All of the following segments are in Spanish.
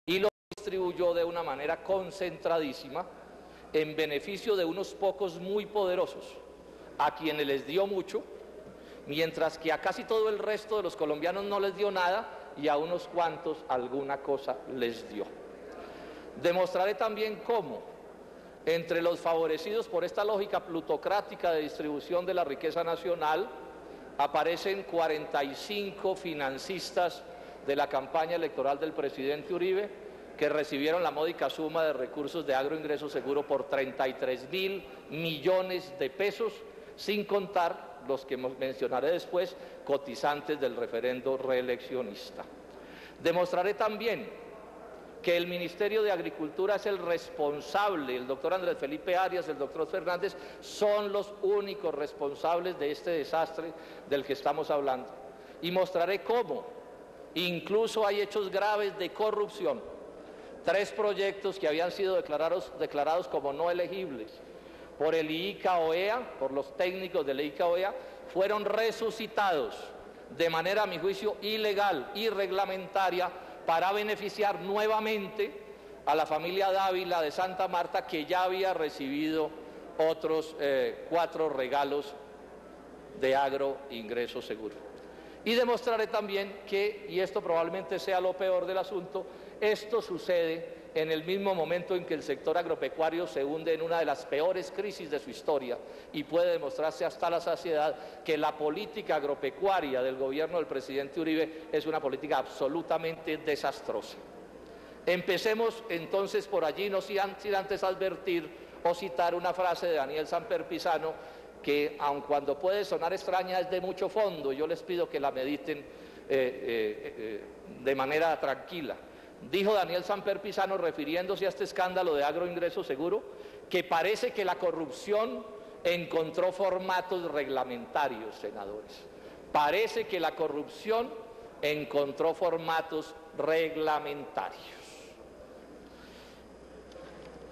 y lo distribuyó de una manera concentradísima en beneficio de unos pocos muy poderosos, a quienes les dio mucho, mientras que a casi todo el resto de los colombianos no les dio nada y a unos cuantos alguna cosa les dio. Demostraré también cómo, entre los favorecidos por esta lógica plutocrática de distribución de la riqueza nacional, aparecen 45 financistas de la campaña electoral del presidente Uribe, que recibieron la módica suma de recursos de Agroingreso Seguro por 33.000 millones de pesos, sin contar los que mencionaré después, cotizantes del referendo reeleccionista. Demostraré también que el Ministerio de Agricultura es el responsable, el doctor Andrés Felipe Arias, el doctor Fernández, son los únicos responsables de este desastre del que estamos hablando. Y mostraré cómo incluso hay hechos graves de corrupción. 3 proyectos que habían sido declarados como no elegibles por el IICA-OEA, por los técnicos del IICA-OEA, fueron resucitados de manera, a mi juicio, ilegal, irreglamentaria, para beneficiar nuevamente a la familia Dávila de Santa Marta, que ya había recibido otros 4 regalos de Agroingreso Seguro. Y demostraré también que, y esto probablemente sea lo peor del asunto, esto sucede en el mismo momento en que el sector agropecuario se hunde en una de las peores crisis de su historia, y puede demostrarse hasta la saciedad que la política agropecuaria del gobierno del presidente Uribe es una política absolutamente desastrosa. Empecemos entonces por allí, no sin antes advertir o citar una frase de Daniel Samper Pizano, que aun cuando puede sonar extraña, es de mucho fondo. Yo les pido que la mediten de manera tranquila. Dijo Daniel Samper Pizano, refiriéndose a este escándalo de Agroingreso Seguro, que parece que la corrupción encontró formatos reglamentarios, senadores. Parece que la corrupción encontró formatos reglamentarios.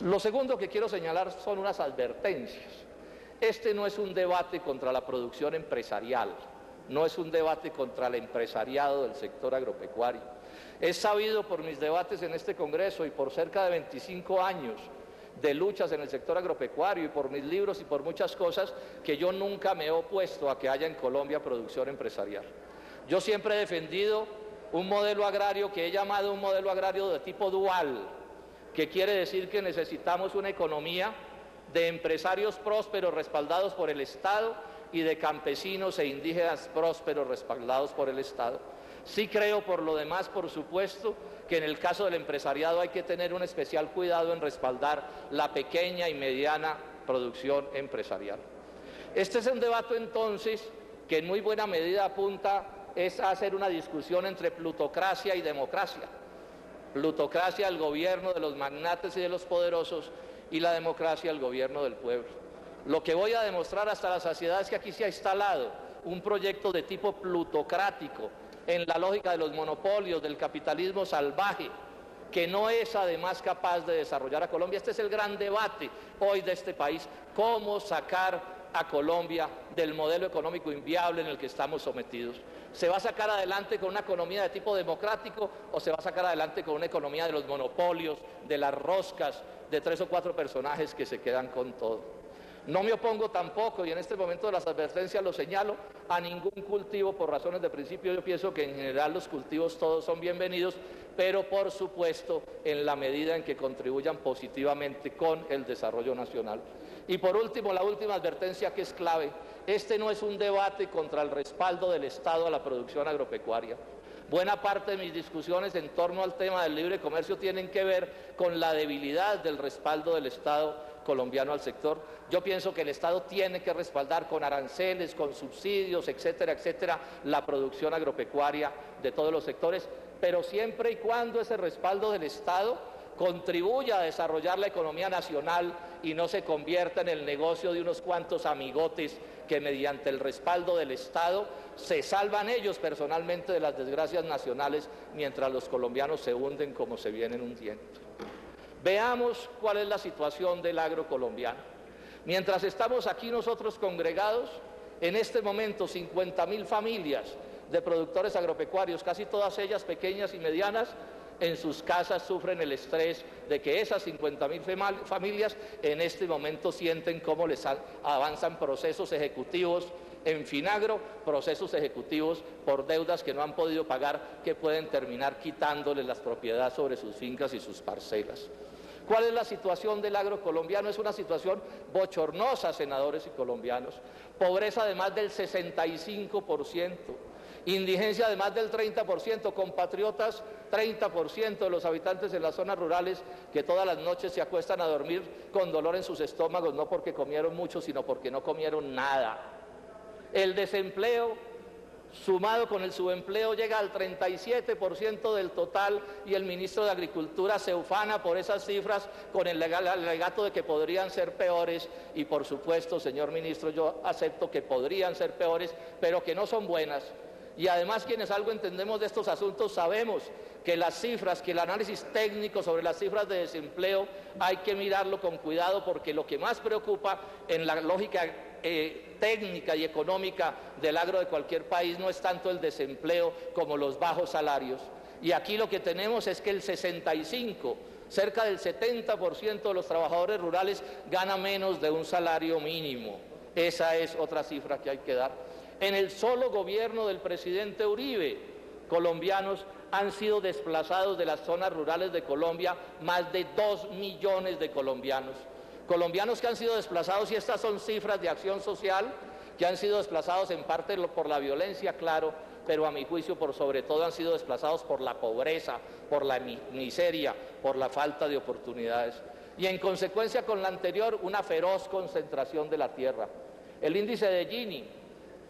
Lo segundo que quiero señalar son unas advertencias. Este no es un debate contra la producción empresarial, no es un debate contra el empresariado del sector agropecuario. Es sabido por mis debates en este Congreso y por cerca de 25 años de luchas en el sector agropecuario y por mis libros y por muchas cosas, que yo nunca me he opuesto a que haya en Colombia producción empresarial. Yo siempre he defendido un modelo agrario que he llamado un modelo agrario de tipo dual, que quiere decir que necesitamos una economía de empresarios prósperos respaldados por el Estado y de campesinos e indígenas prósperos respaldados por el Estado. Sí creo, por lo demás, por supuesto, que en el caso del empresariado hay que tener un especial cuidado en respaldar la pequeña y mediana producción empresarial. Este es un debate, entonces, que en muy buena medida apunta es a hacer una discusión entre plutocracia y democracia. Plutocracia, el gobierno de los magnates y de los poderosos, y la democracia, el gobierno del pueblo. Lo que voy a demostrar hasta la saciedad es que aquí se ha instalado un proyecto de tipo plutocrático, en la lógica de los monopolios, del capitalismo salvaje, que no es además capaz de desarrollar a Colombia. Este es el gran debate hoy de este país: cómo sacar a Colombia del modelo económico inviable en el que estamos sometidos. ¿Se va a sacar adelante con una economía de tipo democrático o se va a sacar adelante con una economía de los monopolios, de las roscas, de 3 o 4 personajes que se quedan con todo? No me opongo tampoco, y en este momento de las advertencias lo señalo, a ningún cultivo por razones de principio. Yo pienso que en general los cultivos todos son bienvenidos, pero por supuesto en la medida en que contribuyan positivamente con el desarrollo nacional. Y por último, la última advertencia, que es clave: este no es un debate contra el respaldo del Estado a la producción agropecuaria. Buena parte de mis discusiones en torno al tema del libre comercio tienen que ver con la debilidad del respaldo del Estado colombiano al sector. Yo pienso que el Estado tiene que respaldar con aranceles, con subsidios, etcétera, etcétera, la producción agropecuaria de todos los sectores, pero siempre y cuando ese respaldo del Estado contribuya a desarrollar la economía nacional y no se convierta en el negocio de unos cuantos amigotes que mediante el respaldo del Estado se salvan ellos personalmente de las desgracias nacionales, mientras los colombianos se hunden como se vienen hundiendo. Veamos cuál es la situación del agro colombiano. Mientras estamos aquí nosotros congregados, en este momento 50.000 familias de productores agropecuarios, casi todas ellas pequeñas y medianas, en sus casas sufren el estrés de que esas 50.000 familias en este momento sienten cómo les avanzan procesos ejecutivos en Finagro, procesos ejecutivos por deudas que no han podido pagar, que pueden terminar quitándoles las propiedades sobre sus fincas y sus parcelas. ¿Cuál es la situación del agro colombiano? Es una situación bochornosa, senadores y colombianos. Pobreza de más del 65%, indigencia de más del 30%, compatriotas 30% de los habitantes en las zonas rurales que todas las noches se acuestan a dormir con dolor en sus estómagos, no porque comieron mucho, sino porque no comieron nada. El desempleo sumado con el subempleo llega al 37% del total y el ministro de Agricultura se ufana por esas cifras con el alegato de que podrían ser peores y por supuesto, señor ministro, yo acepto que podrían ser peores, pero que no son buenas. Y además quienes algo entendemos de estos asuntos sabemos que las cifras, que el análisis técnico sobre las cifras de desempleo hay que mirarlo con cuidado porque lo que más preocupa en la lógica técnica y económica del agro de cualquier país no es tanto el desempleo como los bajos salarios. Y aquí lo que tenemos es que el 65%, cerca del 70% de los trabajadores rurales gana menos de un salario mínimo. Esa es otra cifra que hay que dar. En el solo gobierno del presidente Uribe, colombianos han sido desplazados de las zonas rurales de Colombia más de 2 millones de colombianos. Colombianos que han sido desplazados, y estas son cifras de Acción Social, que han sido desplazados en parte por la violencia, claro, pero a mi juicio por sobre todo han sido desplazados por la pobreza, por la miseria, por la falta de oportunidades. Y en consecuencia con la anterior, una feroz concentración de la tierra. El índice de Gini,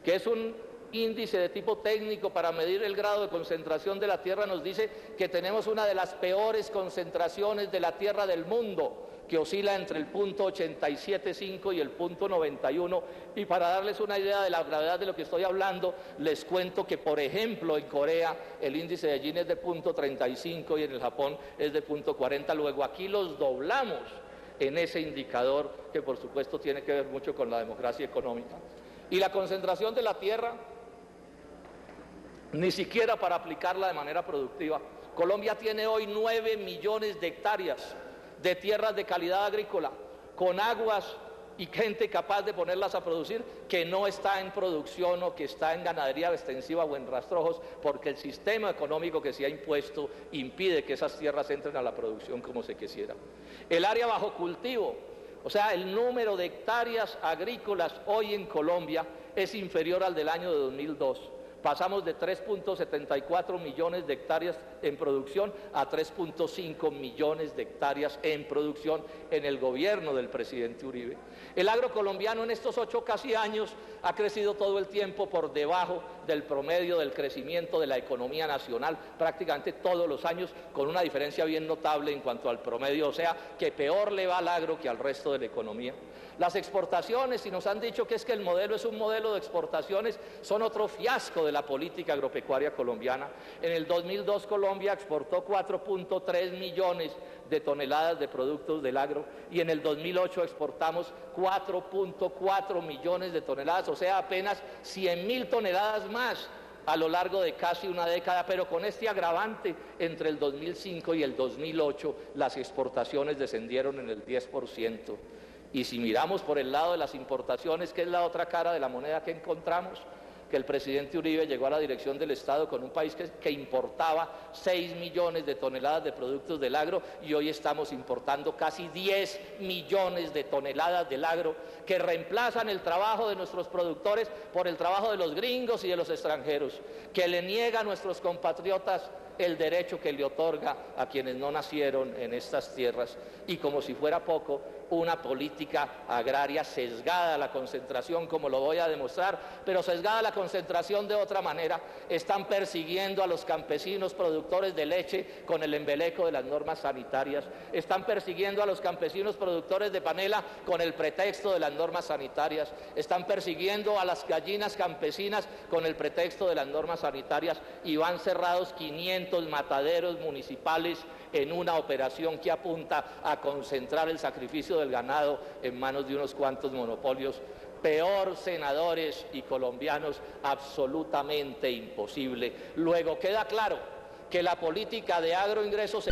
que es un índice de tipo técnico para medir el grado de concentración de la tierra, nos dice que tenemos una de las peores concentraciones de la tierra del mundo, que oscila entre el punto 87.5 y el punto 91, y para darles una idea de la gravedad de lo que estoy hablando, les cuento que, por ejemplo, en Corea el índice de Gini es de punto 35 y en el Japón es de punto 40, luego aquí los doblamos en ese indicador que por supuesto tiene que ver mucho con la democracia económica. Y la concentración de la tierra, ni siquiera para aplicarla de manera productiva. Colombia tiene hoy 9 millones de hectáreas de tierras de calidad agrícola, con aguas y gente capaz de ponerlas a producir, que no está en producción o que está en ganadería extensiva o en rastrojos, porque el sistema económico que se ha impuesto impide que esas tierras entren a la producción como se quisiera. El área bajo cultivo, o sea, el número de hectáreas agrícolas hoy en Colombia es inferior al del año de 2002. Pasamos de 3.74 millones de hectáreas en producción a 3.5 millones de hectáreas en producción en el gobierno del presidente Uribe. El agro colombiano en estos 8 casi años ha crecido todo el tiempo por debajo del promedio del crecimiento de la economía nacional, prácticamente todos los años, con una diferencia bien notable en cuanto al promedio, o sea, que peor le va al agro que al resto de la economía. Las exportaciones, si nos han dicho que es que el modelo es un modelo de exportaciones, son otro fiasco de la política agropecuaria colombiana. En el 2002 Colombia exportó 4.3 millones de toneladas de productos del agro y en el 2008 exportamos 4.4 millones de toneladas, o sea, apenas 100.000 toneladas más a lo largo de casi una década, pero con este agravante, entre el 2005 y el 2008 las exportaciones descendieron en el 10%. Y si miramos por el lado de las importaciones, que es la otra cara de la moneda que encontramos, que el presidente Uribe llegó a la dirección del Estado con un país que importaba 6 millones de toneladas de productos del agro y hoy estamos importando casi 10 millones de toneladas del agro que reemplazan el trabajo de nuestros productores por el trabajo de los gringos y de los extranjeros, que le niega a nuestros compatriotas el derecho que le otorga a quienes no nacieron en estas tierras y, como si fuera poco, una política agraria sesgada a la concentración, como lo voy a demostrar, pero sesgada a la concentración de otra manera. Están persiguiendo a los campesinos productores de leche con el embeleco de las normas sanitarias, están persiguiendo a los campesinos productores de panela con el pretexto de las normas sanitarias, están persiguiendo a las gallinas campesinas con el pretexto de las normas sanitarias y van cerrados 500 mataderos municipales en una operación que apunta a concentrar el sacrificio del ganado en manos de unos cuantos monopolios. Peor, senadores y colombianos, absolutamente imposible. Luego queda claro que la política de agroingresos